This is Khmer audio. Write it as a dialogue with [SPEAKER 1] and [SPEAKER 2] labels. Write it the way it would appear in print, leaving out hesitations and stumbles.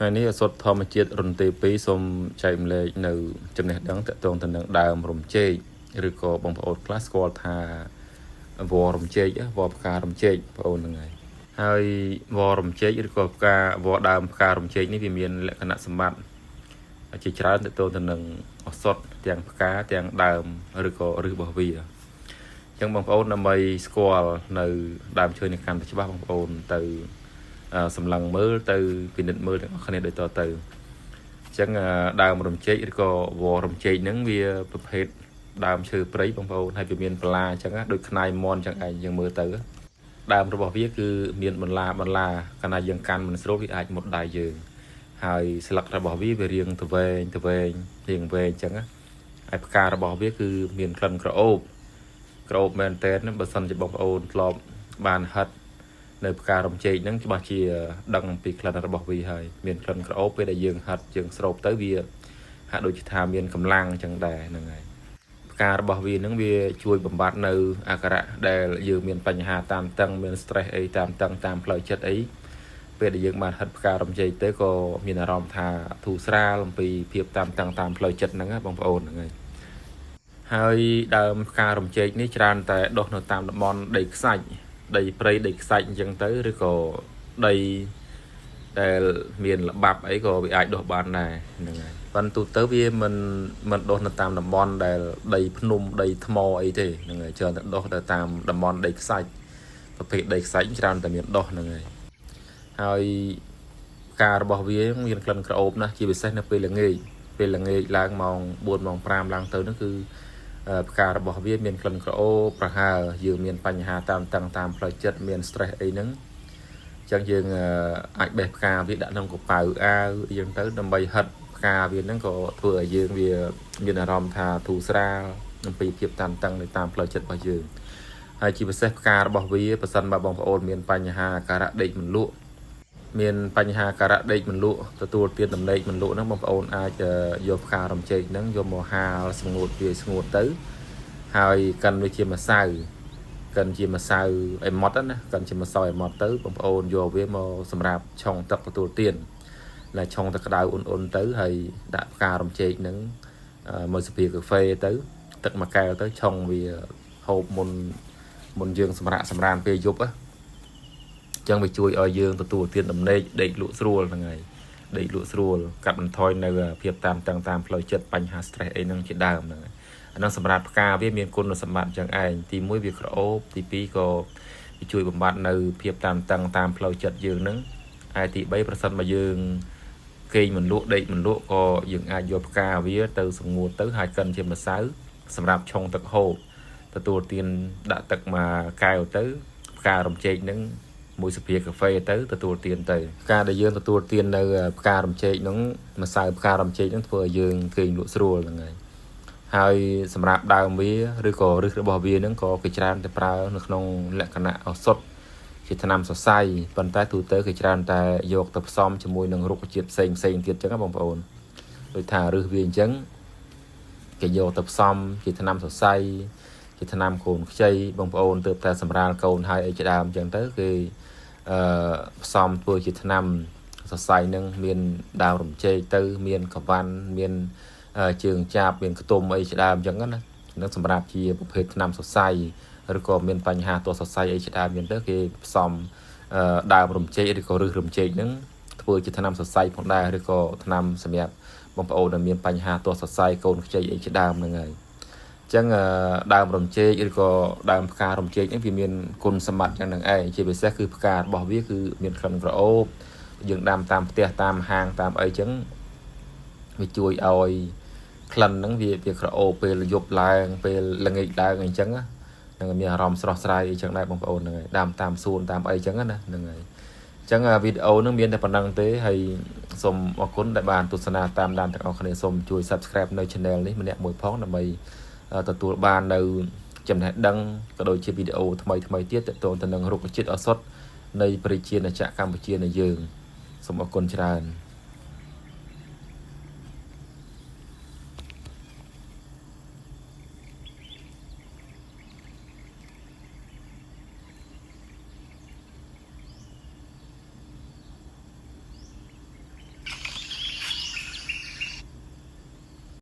[SPEAKER 1] ថ្ងៃនេះអសត់ធម្មជាតិរន្ទេពីសូមចែកម្លែកនៅចំណេះដឹងតកតងទៅនឹងដើមរំចេកឬក៏បងប្អូនខ្លះស្គាល់ថាវល្លិរំចេកវល្លិផ្ការំចេកបងប្អូនហ្នឹងហើយវល្លិរំចេកឬក៏ផ្កាវល្លិដើមផ្ការំចេកនេះវាមានលក្ខណៈសម្បត្តិជាច្រើនតកតងទៅនឹងអសត់ទាំងផ្កាទាំងដើមឬក៏ឫសរបស់វាអញ្ចឹងបងប្អូនដើម្បីស្គាល់នៅដើមឈើនេះកាន់តែច្បាស់បងប្អូនទៅសម្លឹងមើលទៅពិនិត្យមើលទាំងអស់គ្នាដូចតទៅអញ្ចឹងដើមរំចេកឬក៏វល្លិរំចេកហ្នឹងវាប្រភេទដើមឈើព្រៃបងប្អូនហើយវាមានបន្លាអញ្ចឹងដូចខ្នាយមន់អញ្ចឹងឯងយើងមើលទៅដើមរបស់វាគឺមានបន្លាកាលណាយើងកាន់មិនស្រួលវាអាចមុតដៃយើងហើយស្លឹករបស់វារាងទៅវែងរាងវែងអញ្ចឹងហើយផ្ការបស់វាគឺមានក្លិនក្រអូបមែនតើបើសិនជាបងប្អូនធ្លាប់បានហិតនៅផ្ការំចេកហ្នឹងច្បាស់ជាដឹងពីក្លិនរបស់វាហើយមានក្លិនក្រអូបពេលដែលយើងហិតយើងស្រូបទៅវាហាក់ដូចជាថាមានកម្លាំងអញ្ចឹងដែរហ្នឹងហើយផ្ការបស់វាហ្នឹងវាជួយបំបត្តិនៅអាការៈដែលយើងមានបញ្ហាតានតឹងមាន stress អីតានតឹងតាមផ្លូវចិត្តអីពេលដែលយើងបានហិតផ្ការំចេកទៅក៏មានអារម្មណ៍ថាធូរស្រាលអំពីភាពតានតឹងតាមផ្លូវចិត្តហ្នឹងបងប្អូនហ្នឹងហើយដើមផ្ការំចេកនេះច្រើនតែដុះនៅតាមតំបន់ដីខ្សាច់ដីព្រៃដីខ្សាច់អញ្ចឹងទៅឬក៏ដីដែលមានល្បាប់អីក៏វាអាចដុះបានដែរហ្នឹងហើយប៉ុន្តែទូទៅវាមិនដុះនៅតាមតំបន់ដែលដីភ្នំដីថ្មអីទេហ្នឹងហើយច្រើនតែដុះទៅតាមតំបន់ដីខ្សាច់ប្រភេទដីខ្សាច់ច្រើនតែមានដុះហ្នឹងហើយផ្ការបស់វាមានក្លិនក្រអូបណាស់ជាពិសេសនៅពេលល្ងាចឡើងម៉ោង4ម៉ោង5ឡើងទៅហ្នឹងគឺផ្ការបស់វាមានក្លិនក្រអូបប្រហើរយើងមានបញ្ហាតានតឹងតាមផ្លូវចិត្តមាន stress អីហ្នឹងអញ្ចឹងយើងអាចបេះផ្កាវាដាក់ក្នុងកប៉ៅអាវអីចឹងទៅដើម្បីហិតផ្កាវាហ្នឹងក៏ធ្វើឲ្យយើងវាមានអារម្មណ៍ថាធូរស្រាលអំពីភាពតានតឹងនៅតាមផ្លូវចិត្តរបស់យើងហើយជាពិសេសផ្ការបស់វាប៉ះសិនបើបងប្អូនមានបញ្ហាអាការៈដេកមិនលក់មានបញ្ហាការៈដេកមិនលក់ទទួលទានដំណេកមិនលក់ហ្នឹងបងប្អូនអាចយកផ្ការំចេកហ្នឹងយកមកហាលស្ងួតទៅហើយកិនវាជាម្សៅអីម៉ត់ណាកិនជាម្សៅអីម៉ត់ទៅបងប្អូនយកវាមកសម្រាប់ឆុងទឹកទទួលទានដែលឆុងទឹកក្តៅអ៊ុនទៅហើយដាក់ផ្ការំចេកហ្នឹងមួយស្ពាកាហ្វេទៅទឹកមួយកែវទៅឆុងវាហូបមុនយើងសម្រានពេលយប់ចឹងវាជួយឲ្យយើងទទួលទានដំណេកដេកលក់ស្រួលហ្នឹងហើយដេកលក់ស្រួលកាត់បន្ថយនៅភាពតានតឹងតាមផ្លូវចិត្តបញ្ហា stress អីហ្នឹងជាដើមហ្នឹងហើយអាហ្នឹងសម្រាប់ផ្កាវាមានគុណសម្បត្តិចឹងឯងទី1វាក្រអូបទី2ក៏វាជួយបំបត្តិនៅភាពតានតឹងតាមផ្លូវចិត្តយើងហ្នឹងហើយទី3ប្រសិនបើយើងគេងមិនលក់ដេកមិនលក់ក៏យើងអាចយកផ្កាវាទៅសម្ងួតទៅហើយកិនជាម្សៅសម្រាប់ឆុងទឹកហូបទទួលទានដាក់ទឹកមួយកែវទៅផ្ការំចេកហ្នឹងមួយស្ពាកាហ្វេទៅទទួលទានទៅការដែលយើងទទួលទាននៅផ្ការំចេកហ្នឹងម្សៅផ្ការំចេកហ្នឹងធ្វើឲ្យយើងគេងលក់ស្រួលហ្នឹងហើយសម្រាប់ដើមវាឬក៏ឫសរបស់វាហ្នឹងក៏គេច្រើនតែប្រើនៅក្នុងលក្ខណៈឱសថជាថ្នាំសរសៃប៉ុន្តែទូទៅគេច្រើនតែយកទៅផ្សំជាមួយនឹងរុក្ខជាតិផ្សេងទៀតចឹងណាបងប្អូនដូចថាឫសវាអញ្ចឹងគេយកទៅផ្សំជាថ្នាំសរសៃជាថ្នាំកូនខ្ចីបងប្អូនទើបតែសម្រាលកូនហើយអីជាដើមអញ្ចឹងទៅគេផ្សំធ្វើជាថ្នាំសរសៃនឹងមានដើមរំចេកទៅមានកវ៉ាន់មានជើងចាបមានខ្ទុំអីជាដើមអញ្ចឹងណានឹងសម្រាប់ជាប្រភេទថ្នាំសរសៃឬក៏មានបញ្ហាទោះសរសៃអីជាដើមអញ្ចឹងទៅគេផ្សំដើមរំចេកឬក៏ឫសរំចេកហ្នឹងធ្វើជាថ្នាំសរសៃផងដែរឬក៏ថ្នាំសម្រាប់បងប្អូនដែលមានបញ្ហាទោះសរសៃកូនខ្ចីអីជាដើមហ្នឹងហើយអញ្ចឹងដើមរំចេកឬក៏ដើមផ្ការំចេកនេះវាមានគុណសម្បត្តិយ៉ាងហ្នឹងឯងជាពិសេសគឺផ្ការបស់វាគឺមានក្លិនក្រអូបយើងដាំតាមផ្ទះតាមហាងតាមអីចឹងវាជួយឲ្យក្លិនហ្នឹងវាក្រអូបពេលយប់ឡើងពេលល្ងាចឡើងអីចឹងហ្នឹងមានអារម្មណ៍ស្រស់ស្រាយអីចឹងដែរបងប្អូនហ្នឹងហើយដាំតាមសួនតាមអីចឹងណាហ្នឹងហើយអញ្ចឹងវីដេអូហ្នឹងមានតែប៉ុណ្្នឹងទេហើយសូមអរគុណដែលបានទស្សនាតាមដានទាំងអស់គ្នាសូមជួយ Subscribe នៅ Channel នេះម្នាក់មួយផងដើម្បីទទួលបាននៅចំណេះដឹងក៏ដូចជាវីដេអូថ្មីទៀតទាក់ទងទៅនឹងរុក្ខជាតិឱសថនៃប្រជាជាតិកម្ពុជានៃយើងសូមអរគុណច្រើន